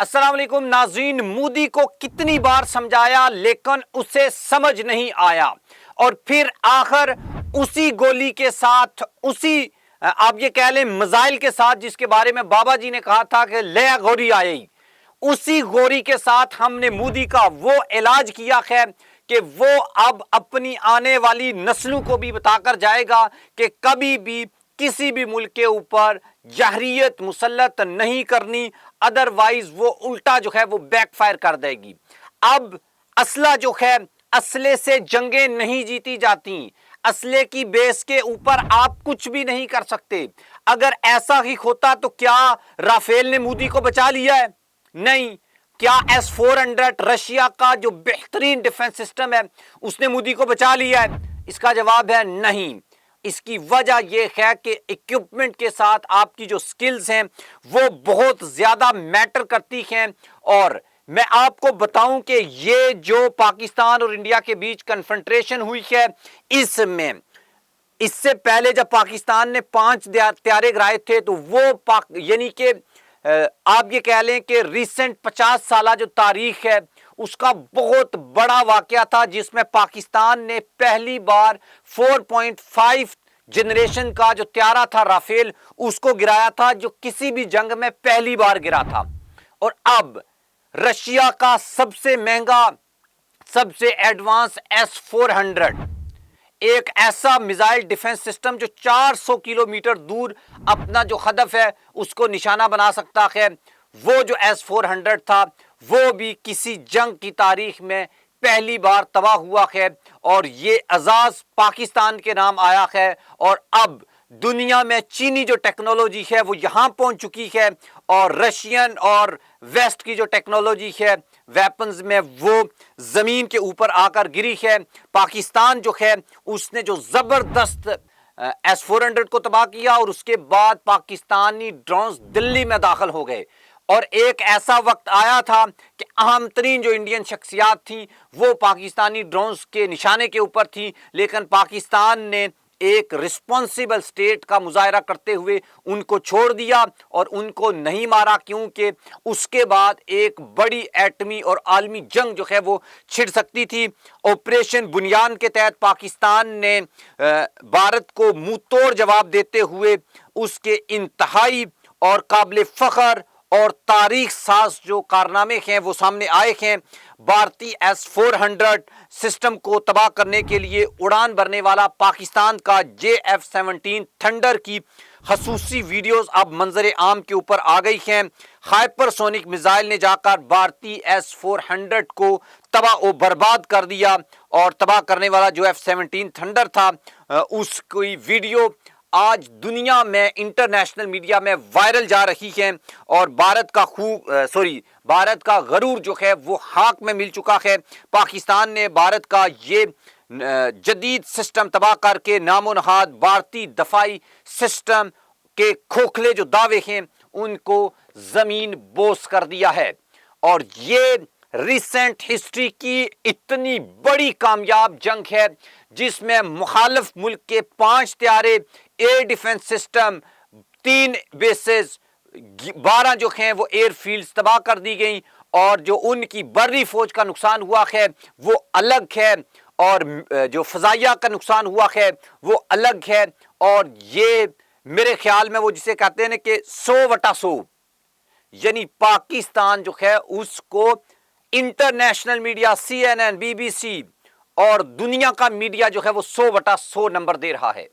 السلام علیکم ناظرین، مودی کو کتنی بار سمجھایا لیکن اسے سمجھ نہیں آیا، اور پھر آخر اسی گولی کے ساتھ، اسی آپ یہ کہہ لیں مزائل کے ساتھ جس کے بارے میں بابا جی نے کہا تھا کہ لیا گوری آئی، اسی گوری کے ساتھ ہم نے مودی کا وہ علاج کیا ہے کہ وہ اب اپنی آنے والی نسلوں کو بھی بتا کر جائے گا کہ کبھی بھی کسی بھی ملک کے اوپر جہریت مسلط نہیں کرنی، ادروائز وہ الٹا جو ہے وہ بیک فائر کر دے گی۔ اب اسلحہ جو ہے، اسلحے سے جنگیں نہیں جیتی جاتی، اسلحے کی بیس کے اوپر آپ کچھ بھی نہیں کر سکتے۔ اگر ایسا ہی ہوتا تو کیا رافیل نے مودی کو بچا لیا ہے؟ نہیں۔ کیا S-400 رشیا کا جو بہترین ڈیفنس سسٹم ہے اس نے مودی کو بچا لیا ہے؟ اس کا جواب ہے نہیں۔ اس کی وجہ یہ ہے کہ ایکوپمنٹ کے ساتھ آپ کی جو سکلز ہیں وہ بہت زیادہ میٹر کرتی ہیں، اور میں آپ کو بتاؤں کہ یہ جو پاکستان اور انڈیا کے بیچ کنفرنٹریشن ہوئی ہے، اس میں اس سے پہلے جب پاکستان نے 5 طیارے گرائے تھے تو وہ یعنی کہ آپ یہ کہہ لیں کہ ریسنٹ 50 سالہ جو تاریخ ہے اس کا بہت بڑا واقعہ تھا، جس میں پاکستان نے پہلی بار 4.5 جنریشن کا جو طیارہ تھا رافیل اس کو گرایا تھا، جو کسی بھی جنگ میں پہلی بار گرا تھا۔ اور اب رشیا کا سب سے مہنگا، سب سے ایڈوانس S-400، ایک ایسا میزائل ڈیفنس سسٹم جو 400 کلومیٹر دور اپنا جو ہدف ہے اس کو نشانہ بنا سکتا ہے، وہ جو S-400 تھا وہ بھی کسی جنگ کی تاریخ میں پہلی بار تباہ ہوا ہے، اور یہ اعزاز پاکستان کے نام آیا ہے۔ اور اب دنیا میں چینی جو ٹیکنالوجی ہے وہ یہاں پہنچ چکی ہے، اور رشین اور ویسٹ کی جو ٹیکنالوجی ہے ویپنز میں وہ زمین کے اوپر آ کر گری ہے۔ پاکستان جو ہے اس نے جو زبردست S-400 کو تباہ کیا، اور اس کے بعد پاکستانی ڈرونز دلی میں داخل ہو گئے، اور ایک ایسا وقت آیا تھا کہ اہم ترین جو انڈین شخصیات تھیں وہ پاکستانی ڈرونز کے نشانے کے اوپر تھیں، لیکن پاکستان نے ایک رسپانسیبل سٹیٹ کا مظاہرہ کرتے ہوئے ان کو چھوڑ دیا اور ان کو نہیں مارا، کیونکہ اس کے بعد ایک بڑی ایٹمی اور عالمی جنگ جو ہے وہ چھڑ سکتی تھی۔ آپریشن بنیان کے تحت پاکستان نے بھارت کو منہ توڑ جواب دیتے ہوئے اس کے انتہائی اور قابل فخر اور تاریخ ساز جو کارنامے ہیں وہ سامنے آئے ہیں۔ بھارتی S-400 سسٹم کو تباہ کرنے کے لیے اڑان بھرنے والا پاکستان کا JF-17 تھنڈر کی خصوصی ویڈیوز اب منظر عام کے اوپر آ گئی ہیں۔ ہائپر سونک میزائل نے جا کر بھارتی S-400 کو تباہ و برباد کر دیا، اور تباہ کرنے والا جو F-17 تھنڈر تھا اس کی ویڈیو آج دنیا میں انٹرنیشنل میڈیا میں وائرل جا رہی ہے، اور بھارت کا غرور جو ہے وہ خاک میں مل چکا ہے۔ پاکستان نے بھارت کا یہ جدید سسٹم تباہ کر کے نام و نہاد بھارتی دفاعی سسٹم کے کھوکھلے جو دعوے ہیں ان کو زمین بوس کر دیا ہے، اور یہ ریسنٹ ہسٹری کی اتنی بڑی کامیاب جنگ ہے جس میں مخالف ملک کے 5 طیارے، ایئر ڈیفنس سسٹم، 3 بیسز، 12 جو ہیں وہ ایئر فیلڈز تباہ کر دی گئیں، اور جو ان کی بری فوج کا نقصان ہوا ہے وہ الگ ہے، اور جو فضائیہ کا نقصان ہوا ہے وہ الگ ہے۔ اور یہ میرے خیال میں وہ جسے کہتے ہیں کہ 100/100، یعنی پاکستان جو ہے اس کو انٹرنیشنل میڈیا، CNN، BBC اور دنیا کا میڈیا جو ہے وہ 100/100 نمبر دے رہا ہے۔